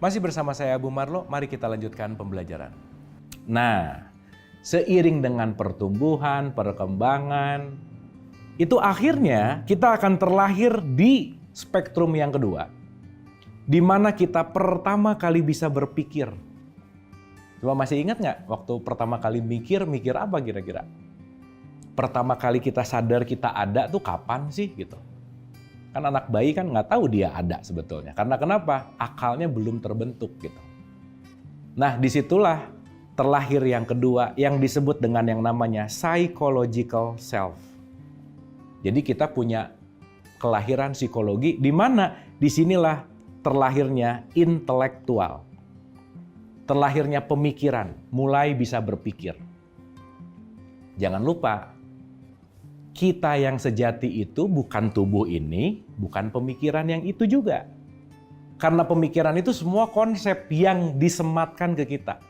Masih bersama saya Abu Marlo, mari kita lanjutkan pembelajaran. Nah, seiring dengan pertumbuhan, perkembangan, itu akhirnya kita akan terlahir di spektrum yang kedua, di mana kita pertama kali bisa berpikir. Coba masih ingat nggak waktu pertama kali mikir apa kira-kira? Pertama kali kita sadar kita ada tuh kapan sih gitu? Kan anak bayi kan nggak tahu dia ada sebetulnya. Karena kenapa? Akalnya belum terbentuk gitu. Nah disitulah terlahir yang kedua yang disebut dengan yang namanya psychological self. Jadi kita punya kelahiran psikologi di mana disinilah terlahirnya intelektual. Terlahirnya pemikiran, mulai bisa berpikir. Jangan lupa, kita yang sejati itu bukan tubuh ini, bukan pemikiran yang itu juga. Karena pemikiran itu semua konsep yang disematkan ke kita.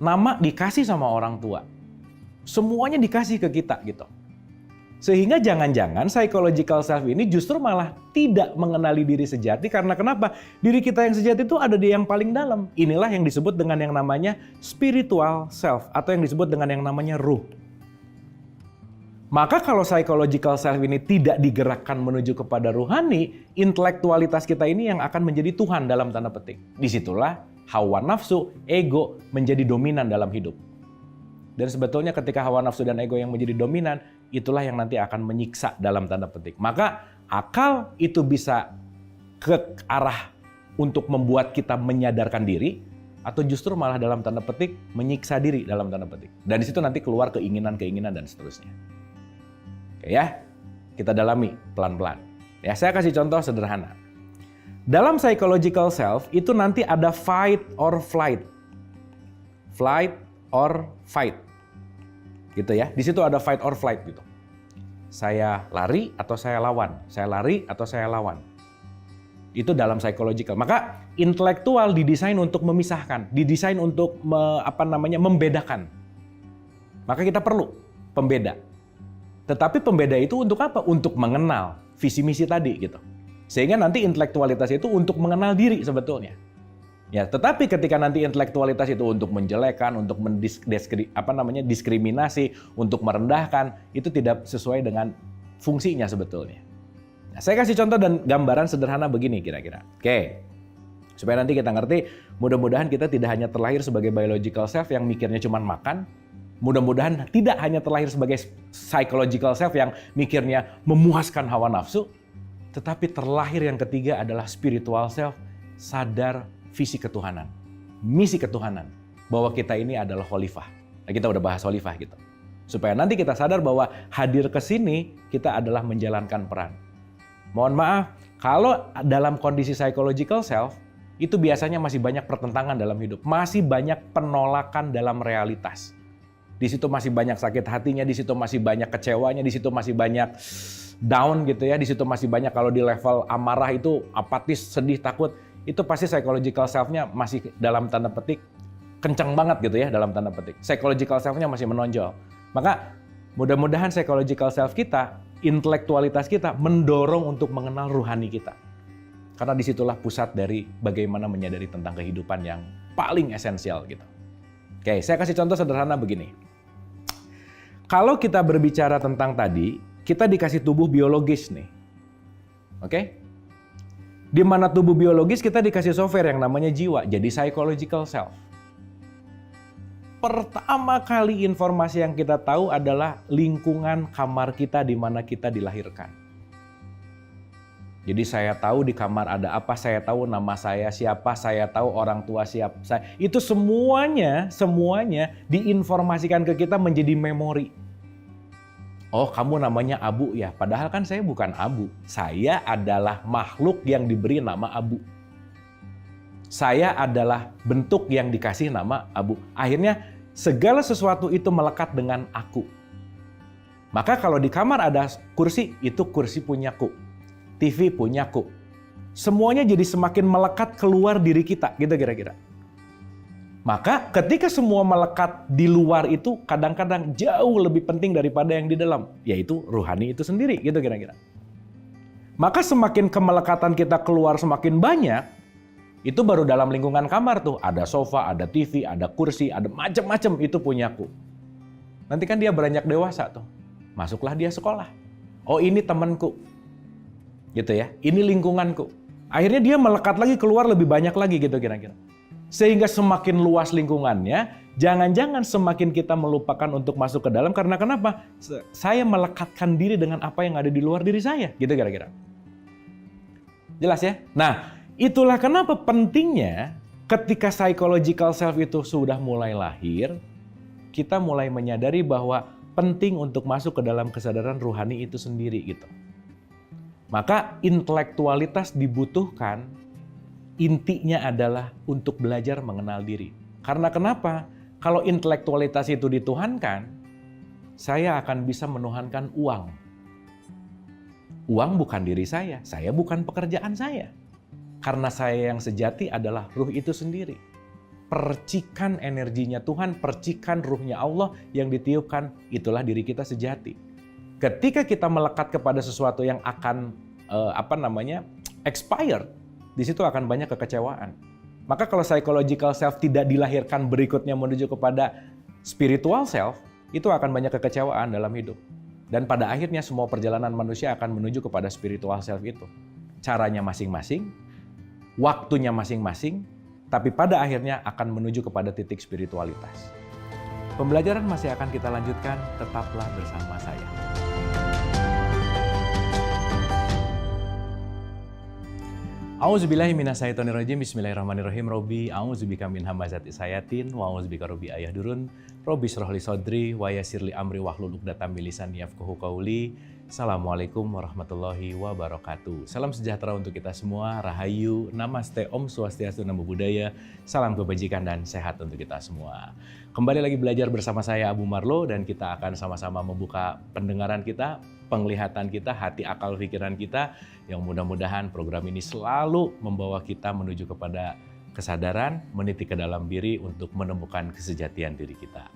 Nama dikasih sama orang tua. Semuanya dikasih ke kita gitu. Sehingga jangan-jangan psychological self ini justru malah tidak mengenali diri sejati. Karena kenapa? Diri kita yang sejati itu ada di yang paling dalam. Inilah yang disebut dengan yang namanya spiritual self. Atau yang disebut dengan yang namanya ruh. Maka kalau psychological self ini tidak digerakkan menuju kepada ruhani, intelektualitas kita ini yang akan menjadi Tuhan dalam tanda petik. Disitulah hawa nafsu, ego menjadi dominan dalam hidup. Dan sebetulnya ketika hawa nafsu dan ego yang menjadi dominan, itulah yang nanti akan menyiksa dalam tanda petik. Maka akal itu bisa ke arah untuk membuat kita menyadarkan diri, atau justru malah dalam tanda petik menyiksa diri dalam tanda petik. Dan di situ nanti keluar keinginan-keinginan dan seterusnya. Oke ya, kita dalami pelan-pelan. Ya, saya kasih contoh sederhana. Dalam psychological self itu nanti ada fight or flight. Flight or fight. Gitu ya. Di situ ada fight or flight gitu. Saya lari atau saya lawan. Saya lari atau saya lawan. Itu dalam psychological. Maka intelektual didesain untuk memisahkan, didesain untuk membedakan. Maka kita perlu pembeda. Tetapi pembeda itu untuk apa? Untuk mengenal visi misi tadi gitu. Sehingga nanti intelektualitas itu untuk mengenal diri sebetulnya. Ya, tetapi ketika nanti intelektualitas itu untuk menjelekan, untuk diskriminasi, untuk merendahkan, itu tidak sesuai dengan fungsinya sebetulnya. Nah, saya kasih contoh dan gambaran sederhana begini kira-kira. Oke. Supaya nanti kita ngerti, mudah-mudahan kita tidak hanya terlahir sebagai biological self yang mikirnya cuma makan. Mudah-mudahan tidak hanya terlahir sebagai psychological self yang mikirnya memuaskan hawa nafsu, tetapi terlahir yang ketiga adalah spiritual self, sadar visi ketuhanan, misi ketuhanan, bahwa kita ini adalah khalifah. Nah, kita udah bahas khalifah gitu. Supaya nanti kita sadar bahwa hadir ke sini kita adalah menjalankan peran. Mohon maaf, kalau dalam kondisi psychological self, itu biasanya masih banyak pertentangan dalam hidup, masih banyak penolakan dalam realitas. Di situ masih banyak sakit hatinya, di situ masih banyak kecewanya, di situ masih banyak down gitu ya, di situ masih banyak kalau di level amarah itu apatis, sedih, takut, itu pasti psychological self-nya masih dalam tanda petik kenceng banget gitu ya dalam tanda petik. Psychological self-nya masih menonjol. Maka mudah-mudahan psychological self kita, intelektualitas kita mendorong untuk mengenal ruhani kita. Karena disitulah pusat dari bagaimana menyadari tentang kehidupan yang paling esensial gitu. Oke, saya kasih contoh sederhana begini. Kalau kita berbicara tentang tadi, kita dikasih tubuh biologis nih. Oke? Di mana tubuh biologis kita dikasih software yang namanya jiwa, jadi psychological self. Pertama kali informasi yang kita tahu adalah lingkungan kamar kita di mana kita dilahirkan. Jadi saya tahu di kamar ada apa, saya tahu nama saya siapa, saya tahu orang tua siapa. Itu semuanya diinformasikan ke kita menjadi memori. Oh, kamu namanya Abu ya, padahal kan saya bukan Abu. Saya adalah makhluk yang diberi nama Abu. Saya adalah bentuk yang dikasih nama Abu. Akhirnya segala sesuatu itu melekat dengan aku. Maka kalau di kamar ada kursi, itu kursi punyaku. TV punyaku. Semuanya jadi semakin melekat keluar diri kita, gitu kira-kira. Maka ketika semua melekat di luar itu kadang-kadang jauh lebih penting daripada yang di dalam, yaitu ruhani itu sendiri, gitu kira-kira. Maka semakin kemelekatan kita keluar semakin banyak, Itu baru dalam lingkungan kamar tuh, ada sofa, ada TV, ada kursi, ada macam-macam itu punyaku. Nanti kan dia beranjak dewasa tuh, masuklah dia sekolah. Oh ini temanku, gitu ya, ini lingkunganku. Akhirnya dia melekat lagi, keluar lebih banyak lagi gitu kira-kira. Sehingga semakin luas lingkungannya, jangan-jangan semakin kita melupakan untuk masuk ke dalam, karena kenapa? Saya melekatkan diri dengan apa yang ada di luar diri saya, gitu kira-kira. Jelas ya? Nah, itulah kenapa pentingnya ketika psychological self itu sudah mulai lahir, kita mulai menyadari bahwa penting untuk masuk ke dalam kesadaran ruhani itu sendiri gitu. Maka intelektualitas dibutuhkan, intinya adalah untuk belajar mengenal diri. Karena kenapa? Kalau intelektualitas itu dituhankan, saya akan bisa menuhankan uang. Uang bukan diri saya bukan pekerjaan saya. Karena saya yang sejati adalah ruh itu sendiri. Percikan energinya Tuhan, percikan ruhnya Allah yang ditiupkan, itulah diri kita sejati. Ketika kita melekat kepada sesuatu yang akan expire, di situ akan banyak kekecewaan. Maka kalau psychological self tidak dilahirkan berikutnya menuju kepada spiritual self, itu akan banyak kekecewaan dalam hidup. Dan pada akhirnya semua perjalanan manusia akan menuju kepada spiritual self itu. Caranya masing-masing, waktunya masing-masing, tapi pada akhirnya akan menuju kepada titik spiritualitas. Pembelajaran masih akan kita lanjutkan, tetaplah bersama saya. A'udzubillahi minasyaitonirrajim. Bismillahirrahmanirrahim. Robbi a'udzubika min hamazati sayatin wa a'udzubika robbi ayahdurun. Robbi shrah li sadri wa yassir li amri wahlul 'uqdatam min lisani yafqahu qawli. Assalamualaikum warahmatullahi wabarakatuh. Salam sejahtera untuk kita semua. Rahayu, namaste, Om Swastiastu, Namo Buddhaya. Salam kebajikan dan sehat untuk kita semua. Kembali lagi belajar bersama saya Abu Marlo, dan kita akan sama-sama membuka pendengaran kita, penglihatan kita, hati, akal, pikiran kita, yang mudah-mudahan program ini selalu membawa kita menuju kepada kesadaran, meniti ke dalam diri untuk menemukan kesejatian diri kita.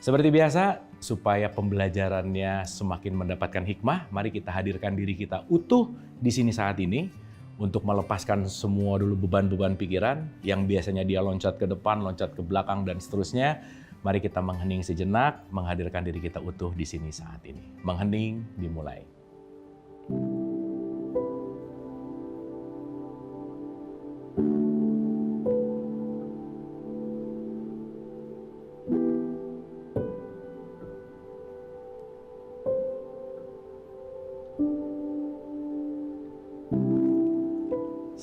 Seperti biasa, supaya pembelajarannya semakin mendapatkan hikmah, mari kita hadirkan diri kita utuh di sini saat ini untuk melepaskan semua dulu beban-beban pikiran yang biasanya dia loncat ke depan, loncat ke belakang, dan seterusnya. Mari kita menghening sejenak, menghadirkan diri kita utuh di sini saat ini. Menghening, dimulai.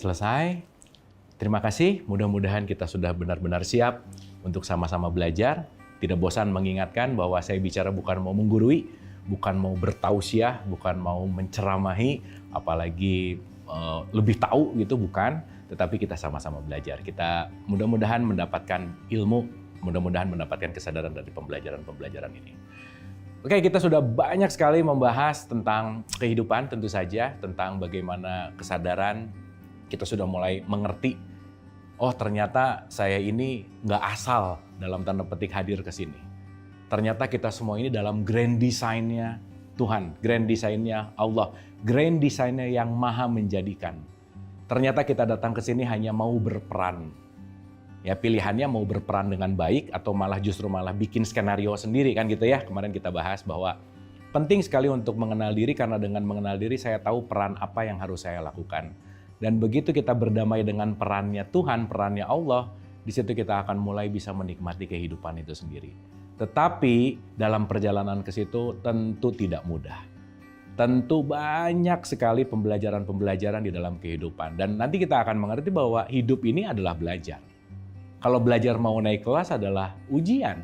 Selesai. Terima kasih, mudah-mudahan kita sudah benar-benar siap untuk sama-sama belajar. Tidak bosan mengingatkan bahwa saya bicara bukan mau menggurui, bukan mau bertausiah, bukan mau menceramahi, apalagi lebih tahu gitu, bukan. Tetapi kita sama-sama belajar. Kita mudah-mudahan mendapatkan ilmu, mudah-mudahan mendapatkan kesadaran dari pembelajaran-pembelajaran ini. Oke, kita sudah banyak sekali membahas tentang kehidupan tentu saja, tentang bagaimana kesadaran. Kita sudah mulai mengerti, oh ternyata saya ini nggak asal dalam tanda petik hadir ke sini. Ternyata kita semua ini dalam grand design-nya Tuhan, grand design-nya Allah, grand design-nya yang maha menjadikan. Ternyata kita datang ke sini hanya mau berperan. Ya, pilihannya mau berperan dengan baik atau malah justru bikin skenario sendiri kan gitu ya. Kemarin kita bahas bahwa penting sekali untuk mengenal diri, karena dengan mengenal diri saya tahu peran apa yang harus saya lakukan. Dan begitu kita berdamai dengan perannya Tuhan, perannya Allah, di situ kita akan mulai bisa menikmati kehidupan itu sendiri. Tetapi dalam perjalanan ke situ tentu tidak mudah. Tentu banyak sekali pembelajaran-pembelajaran di dalam kehidupan. Dan nanti kita akan mengerti bahwa hidup ini adalah belajar. Kalau belajar mau naik kelas adalah ujian.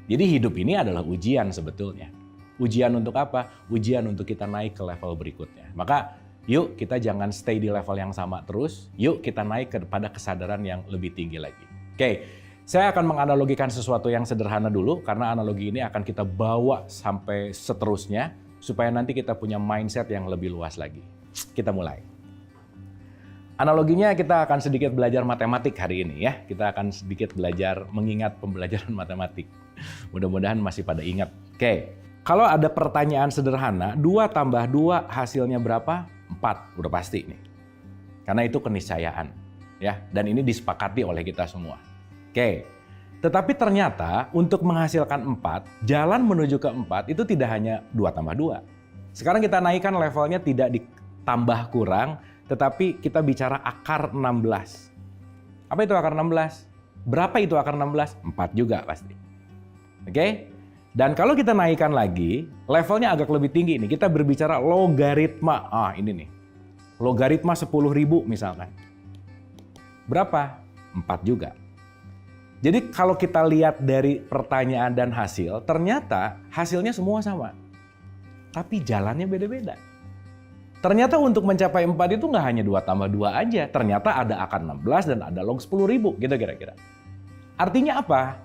Jadi hidup ini adalah ujian sebetulnya. Ujian untuk apa? Ujian untuk kita naik ke level berikutnya. Maka yuk kita jangan stay di level yang sama terus, yuk kita naik kepada kesadaran yang lebih tinggi lagi. Oke, saya akan menganalogikan sesuatu yang sederhana dulu, karena analogi ini akan kita bawa sampai seterusnya, supaya nanti kita punya mindset yang lebih luas lagi. Kita mulai. Analoginya kita akan sedikit belajar matematik hari ini ya, kita akan sedikit belajar mengingat pembelajaran matematik. Mudah-mudahan masih pada ingat. Oke, kalau ada pertanyaan sederhana, 2 tambah 2 hasilnya berapa? 4, udah pasti nih. Karena itu keniscayaan. ya, dan ini disepakati oleh kita semua. Oke. Tetapi ternyata untuk menghasilkan 4, jalan menuju ke 4 itu tidak hanya 2 tambah 2. Sekarang kita naikkan levelnya tidak ditambah kurang, tetapi kita bicara akar 16. Apa itu akar 16? Berapa itu akar 16? 4 juga pasti. Oke? Dan kalau kita naikkan lagi, levelnya agak lebih tinggi nih. Kita berbicara logaritma. Ini nih. Logaritma 10.000 misalkan. Berapa? 4 juga. Jadi kalau kita lihat dari pertanyaan dan hasil, ternyata hasilnya semua sama. Tapi jalannya beda-beda. Ternyata untuk mencapai 4 itu nggak hanya 2 tambah 2 aja. Ternyata ada akar 16 dan ada log 10.000 gitu kira-kira. Artinya apa?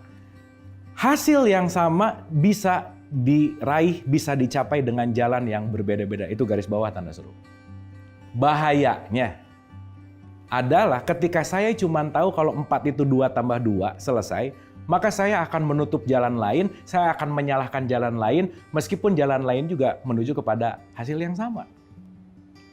Hasil yang sama bisa diraih, bisa dicapai dengan jalan yang berbeda-beda. Itu garis bawah tanda seru. Bahayanya adalah ketika saya cuma tahu kalau 4 itu 2 tambah 2 selesai, maka saya akan menutup jalan lain, saya akan menyalahkan jalan lain, meskipun jalan lain juga menuju kepada hasil yang sama.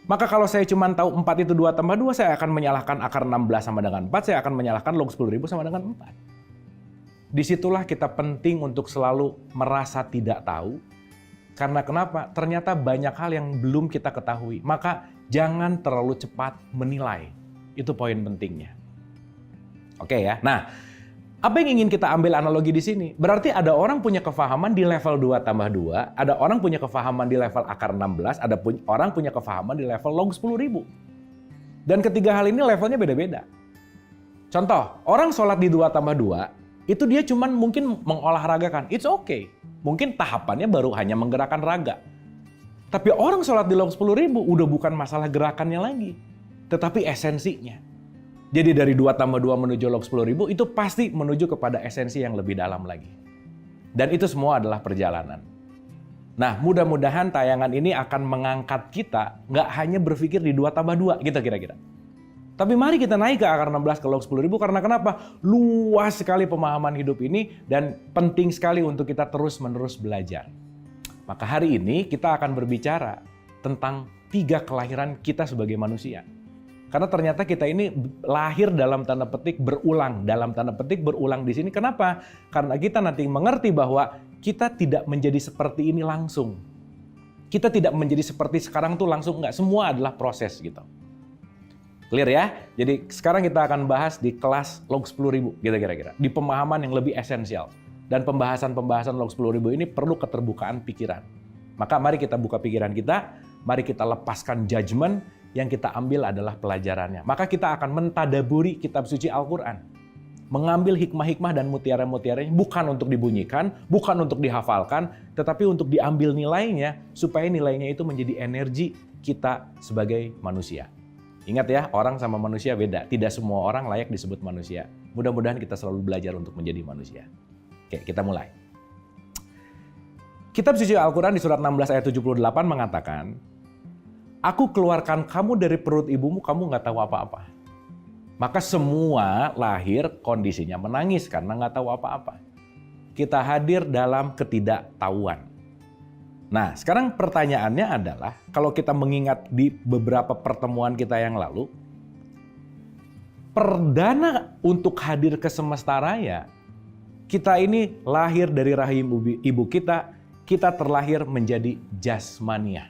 Maka kalau saya cuma tahu 4 itu 2 tambah 2, saya akan menyalahkan akar 16 sama dengan 4, saya akan menyalahkan log 10.000 sama dengan 4. Disitulah kita penting untuk selalu merasa tidak tahu. Karena kenapa? Ternyata banyak hal yang belum kita ketahui. Maka jangan terlalu cepat menilai. Itu poin pentingnya. Oke ya. Nah, apa yang ingin kita ambil analogi di sini? Berarti ada orang punya kefahaman di level 2 tambah 2, ada orang punya kefahaman di level akar 16, ada orang punya kefahaman di level log 10.000. Dan ketiga hal ini levelnya beda-beda. Contoh, orang sholat di 2 tambah 2, itu dia cuman mungkin mengolahragakan. It's okay. Mungkin tahapannya baru hanya menggerakkan raga. Tapi orang sholat di log 10.000 udah bukan masalah gerakannya lagi. Tetapi esensinya. Jadi dari 2 tambah 2 menuju log 10.000 itu pasti menuju kepada esensi yang lebih dalam lagi. Dan itu semua adalah perjalanan. Nah, mudah-mudahan tayangan ini akan mengangkat kita nggak hanya berpikir di 2 tambah 2 gitu kira-kira. Tapi mari kita naik ke akar 16 ke log 10.000 karena kenapa? Luas sekali pemahaman hidup ini dan penting sekali untuk kita terus-menerus belajar. Maka hari ini kita akan berbicara tentang 3 kelahiran kita sebagai manusia. Karena ternyata kita ini lahir dalam tanda petik berulang. Dalam tanda petik berulang di sini. Kenapa? Karena kita nanti mengerti bahwa kita tidak menjadi seperti ini langsung. Kita tidak menjadi seperti sekarang tuh langsung. Enggak, semua adalah proses gitu. Clear ya? Jadi sekarang kita akan bahas di kelas log 10.000 gitu kira-kira. Di pemahaman yang lebih esensial. Dan pembahasan-pembahasan log 10.000 ini perlu keterbukaan pikiran. Maka mari kita buka pikiran kita. Mari kita lepaskan judgement. Yang kita ambil adalah pelajarannya. Maka kita akan mentadaburi kitab suci Al-Quran. Mengambil hikmah-hikmah dan mutiara-mutiaranya bukan untuk dibunyikan, bukan untuk dihafalkan, tetapi untuk diambil nilainya supaya nilainya itu menjadi energi kita sebagai manusia. Ingat ya, orang sama manusia beda. Tidak semua orang layak disebut manusia. Mudah-mudahan kita selalu belajar untuk menjadi manusia. Oke, kita mulai. Kitab suci Al-Quran di surat 16 ayat 78 mengatakan, Aku keluarkan kamu dari perut ibumu, kamu nggak tahu apa-apa. Maka semua lahir kondisinya menangis karena nggak tahu apa-apa. Kita hadir dalam ketidaktahuan. Nah, sekarang pertanyaannya adalah, kalau kita mengingat di beberapa pertemuan kita yang lalu, perdana untuk hadir ke semesta raya, kita ini lahir dari rahim ibu kita, kita terlahir menjadi jasmania.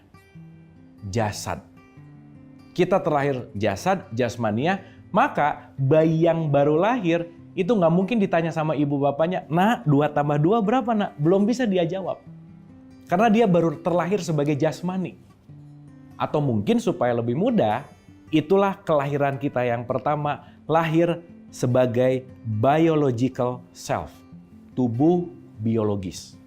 Jasad. Kita terlahir jasad, jasmania, maka bayi yang baru lahir itu nggak mungkin ditanya sama ibu bapaknya, "Nak, 2 tambah 2 berapa, Nak?" Belum bisa dia jawab. Karena dia baru terlahir sebagai jasmani. Atau mungkin supaya lebih mudah, itulah kelahiran kita yang pertama, lahir sebagai biological self, tubuh biologis.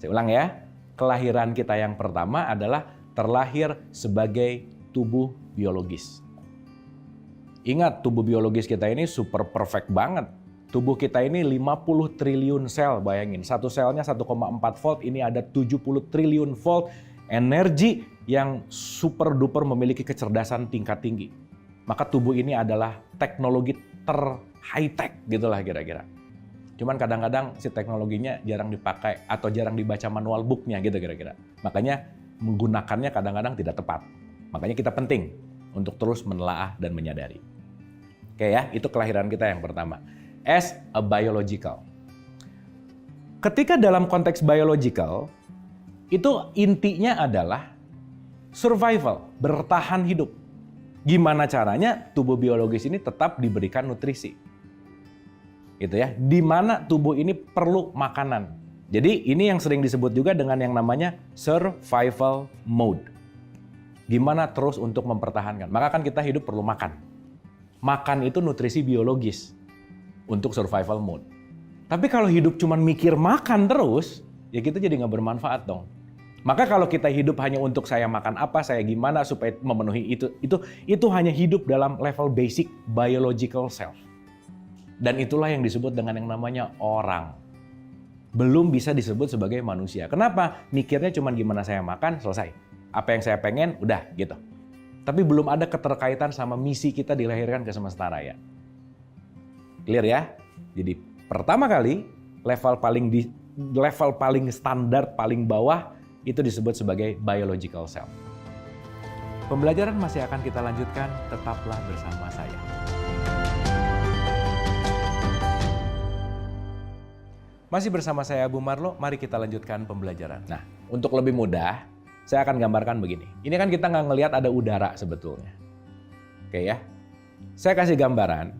Saya ulang ya. Kelahiran kita yang pertama adalah terlahir sebagai tubuh biologis. Ingat, tubuh biologis kita ini super perfect banget. Tubuh kita ini 50 triliun sel, bayangin. Satu selnya 1,4 volt, ini ada 70 triliun volt energi yang super duper memiliki kecerdasan tingkat tinggi. Maka tubuh ini adalah teknologi high tech gitulah kira-kira. Cuman kadang-kadang si teknologinya jarang dipakai atau jarang dibaca manual booknya gitu kira-kira. Makanya menggunakannya kadang-kadang tidak tepat. Makanya kita penting untuk terus menelaah dan menyadari. Oke ya, itu kelahiran kita yang pertama. As a biological. Ketika dalam konteks biological, itu intinya adalah survival, bertahan hidup. Gimana caranya tubuh biologis ini tetap diberikan nutrisi. Gitu ya, di mana tubuh ini perlu makanan. Jadi ini yang sering disebut juga dengan yang namanya survival mode. Gimana terus untuk mempertahankan. Maka kan kita hidup perlu makan. Makan itu nutrisi biologis untuk survival mode. Tapi kalau hidup cuma mikir makan terus, ya kita jadi nggak bermanfaat dong. Maka kalau kita hidup hanya untuk saya makan apa, saya gimana supaya memenuhi itu hanya hidup dalam level basic biological self. Dan itulah yang disebut dengan yang namanya orang. Belum bisa disebut sebagai manusia. Kenapa? Mikirnya cuma gimana saya makan, selesai. Apa yang saya pengen, udah gitu. Tapi belum ada keterkaitan sama misi kita dilahirkan ke semesta raya. Clear ya? Jadi pertama kali level paling standar, paling bawah itu disebut sebagai biological self. Pembelajaran masih akan kita lanjutkan, tetaplah bersama saya. Masih bersama saya Abu Marlo, mari kita lanjutkan pembelajaran. Nah, untuk lebih mudah, saya akan gambarkan begini. Ini kan kita nggak ngelihat ada udara sebetulnya. Oke ya. Saya kasih gambaran.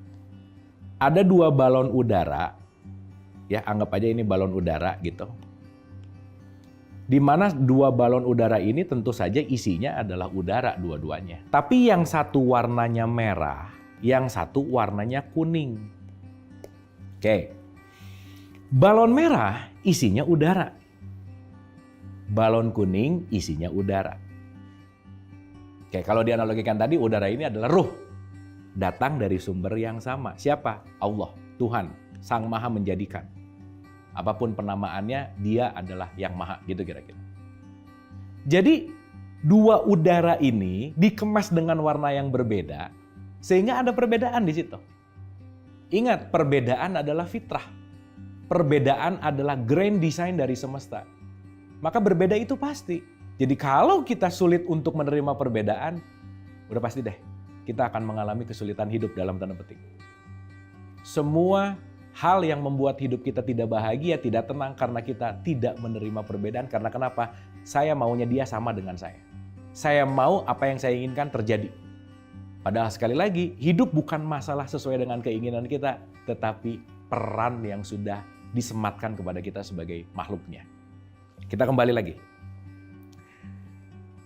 Ada 2 balon udara. Ya, anggap aja ini balon udara gitu. Di mana 2 balon udara ini tentu saja isinya adalah udara dua-duanya. Tapi yang satu warnanya merah, yang satu warnanya kuning. Oke. Balon merah isinya udara. Balon kuning isinya udara. Oke, kalau dianalogikan tadi, udara ini adalah ruh. Datang dari sumber yang sama. Siapa? Allah, Tuhan, Sang Maha Menjadikan. Apapun penamaannya, dia adalah yang maha, gitu kira-kira. Jadi, 2 udara ini dikemas dengan warna yang berbeda, sehingga ada perbedaan di situ. Ingat, perbedaan adalah fitrah. Perbedaan adalah grand design dari semesta. Maka berbeda itu pasti. Jadi kalau kita sulit untuk menerima perbedaan, udah pasti deh, kita akan mengalami kesulitan hidup dalam tanda petik. Semua hal yang membuat hidup kita tidak bahagia, tidak tenang karena kita tidak menerima perbedaan. Karena kenapa? Saya maunya dia sama dengan saya. Saya mau apa yang saya inginkan terjadi. Padahal sekali lagi, hidup bukan masalah sesuai dengan keinginan kita, tetapi peran yang sudah disematkan kepada kita sebagai makhluknya. Kita kembali lagi.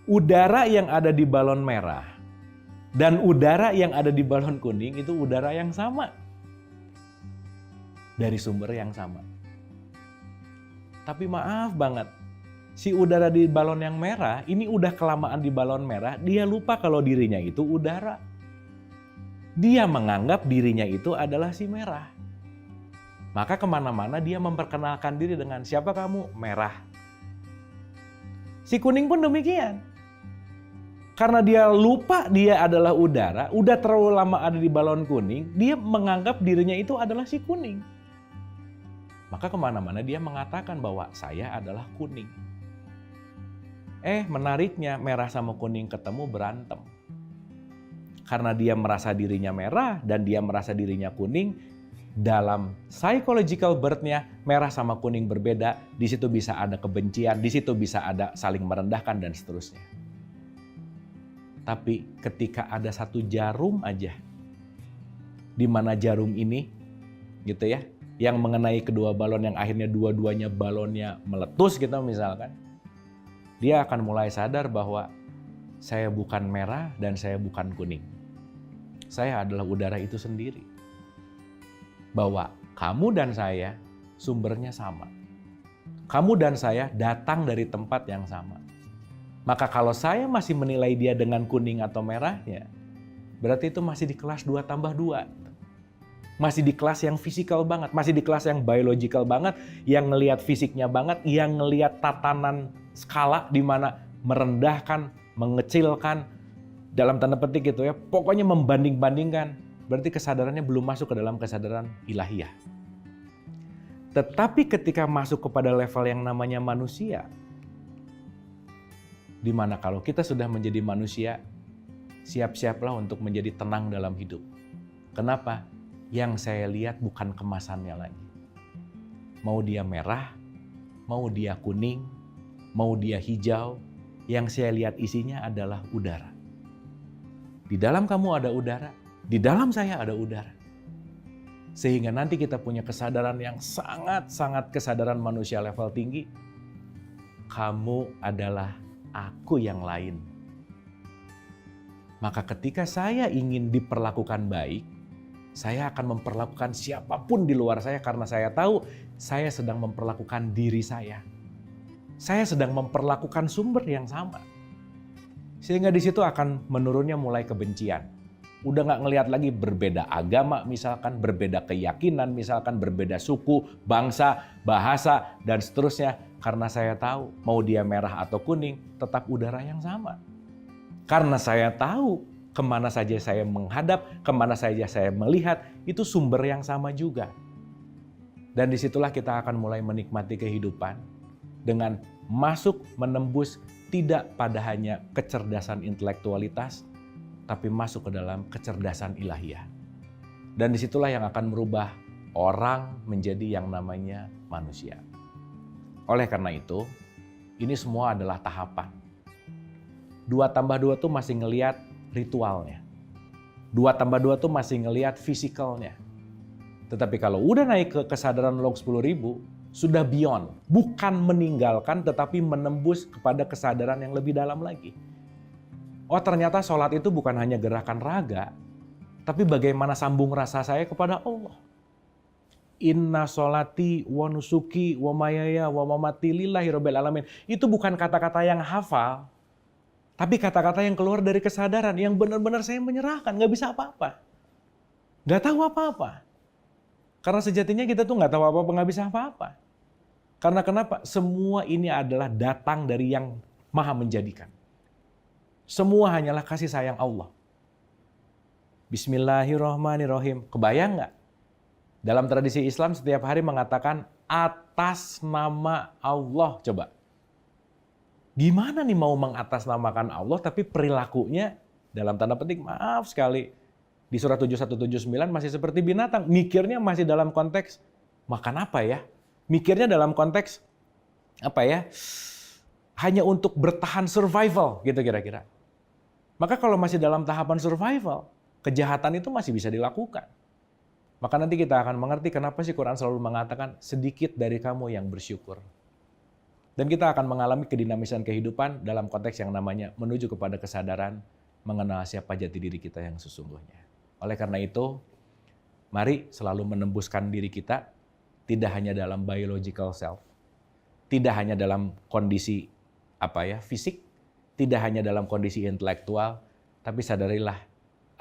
Udara yang ada di balon merah dan udara yang ada di balon kuning itu udara yang sama. Dari sumber yang sama. Tapi maaf banget, si udara di balon yang merah, ini udah kelamaan di balon merah, dia lupa kalau dirinya itu udara. Dia menganggap dirinya itu adalah si merah. Maka kemana-mana dia memperkenalkan diri dengan siapa kamu? Merah. Si kuning pun demikian. Karena dia lupa dia adalah udara, udah terlalu lama ada di balon kuning, dia menganggap dirinya itu adalah si kuning. Maka kemana-mana dia mengatakan bahwa saya adalah kuning. Menariknya merah sama kuning ketemu berantem. Karena dia merasa dirinya merah dan dia merasa dirinya kuning, dalam psychological birth-nya merah sama kuning berbeda, di situ bisa ada kebencian, di situ bisa ada saling merendahkan dan seterusnya. Tapi ketika ada satu jarum aja, di mana jarum ini gitu ya, yang mengenai kedua balon yang akhirnya dua-duanya balonnya meletus gitu misalkan, dia akan mulai sadar bahwa saya bukan merah dan saya bukan kuning. Saya adalah udara itu sendiri. Bahwa kamu dan saya sumbernya sama. Kamu dan saya datang dari tempat yang sama. Maka kalau saya masih menilai dia dengan kuning atau merahnya, berarti itu masih di kelas 2+2. Masih di kelas yang fisikal banget, masih di kelas yang biological banget, yang ngelihat fisiknya banget, yang ngelihat tatanan skala di mana merendahkan, mengecilkan, dalam tanda petik gitu ya, pokoknya membanding-bandingkan. Berarti kesadarannya belum masuk ke dalam kesadaran ilahiyah. Tetapi ketika masuk kepada level yang namanya manusia, di mana kalau kita sudah menjadi manusia, siap-siaplah untuk menjadi tenang dalam hidup. Kenapa? Yang saya lihat bukan kemasannya lagi. Mau dia merah, mau dia kuning, mau dia hijau, yang saya lihat isinya adalah udara. Di dalam kamu ada udara, di dalam saya ada udara. Sehingga nanti kita punya kesadaran yang sangat-sangat kesadaran manusia level tinggi. Kamu adalah aku yang lain. Maka ketika saya ingin diperlakukan baik, saya akan memperlakukan siapapun di luar saya karena saya tahu saya sedang memperlakukan diri saya. Saya sedang memperlakukan sumber yang sama. Sehingga di situ akan menurunnya mulai kebencian. Udah nggak ngelihat lagi berbeda agama misalkan, berbeda keyakinan misalkan, berbeda suku, bangsa, bahasa, dan seterusnya. Karena saya tahu mau dia merah atau kuning, tetap udara yang sama. Karena saya tahu kemana saja saya menghadap, kemana saja saya melihat, itu sumber yang sama juga. Dan disitulah kita akan mulai menikmati kehidupan dengan masuk menembus tidak pada hanya kecerdasan intelektualitas, tapi masuk ke dalam kecerdasan ilahiyah. Dan disitulah yang akan merubah orang menjadi yang namanya manusia. Oleh karena itu, ini semua adalah tahapan. 2+2 tuh masih ngelihat ritualnya. 2+2 tuh masih ngelihat fisikalnya. Tetapi kalau udah naik ke kesadaran log 10.000, sudah beyond. Bukan meninggalkan, tetapi menembus kepada kesadaran yang lebih dalam lagi. Oh ternyata sholat itu bukan hanya gerakan raga, tapi bagaimana sambung rasa saya kepada Allah. Inna sholati wa nusuki wa mayaya wa mamati lillahi rabbil alamin. Itu bukan kata-kata yang hafal, tapi kata-kata yang keluar dari kesadaran, yang benar-benar saya menyerahkan, nggak bisa apa-apa. Nggak tahu apa-apa. Karena sejatinya kita tuh nggak tahu apa-apa, nggak bisa apa-apa. Karena kenapa? Semua ini adalah datang dari yang maha menjadikan. Semua hanyalah kasih sayang Allah. Bismillahirrahmanirrahim. Kebayang nggak? Dalam tradisi Islam setiap hari mengatakan atas nama Allah. Coba. Gimana nih mau mengatasnamakan Allah tapi perilakunya dalam tanda petik maaf sekali. Di surat 7179 masih seperti binatang. Mikirnya masih dalam konteks makan apa ya? Mikirnya dalam konteks apa ya? Hanya untuk bertahan survival gitu kira-kira. Maka kalau masih dalam tahapan survival, kejahatan itu masih bisa dilakukan. Maka nanti kita akan mengerti kenapa sih Quran selalu mengatakan sedikit dari kamu yang bersyukur. Dan kita akan mengalami kedinamisan kehidupan dalam konteks yang namanya menuju kepada kesadaran mengenal siapa jati diri kita yang sesungguhnya. Oleh karena itu, mari selalu menembuskan diri kita tidak hanya dalam biological self, tidak hanya dalam kondisi fisik, tidak hanya dalam kondisi intelektual, tapi sadarilah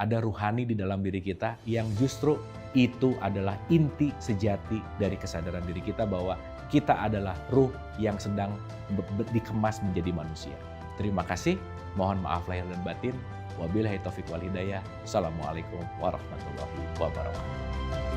ada ruhani di dalam diri kita yang justru itu adalah inti sejati dari kesadaran diri kita bahwa kita adalah ruh yang sedang dikemas menjadi manusia. Terima kasih, mohon maaf lahir dan batin. Wabillahi taufiq wal hidayah. Assalamualaikum warahmatullahi wabarakatuh.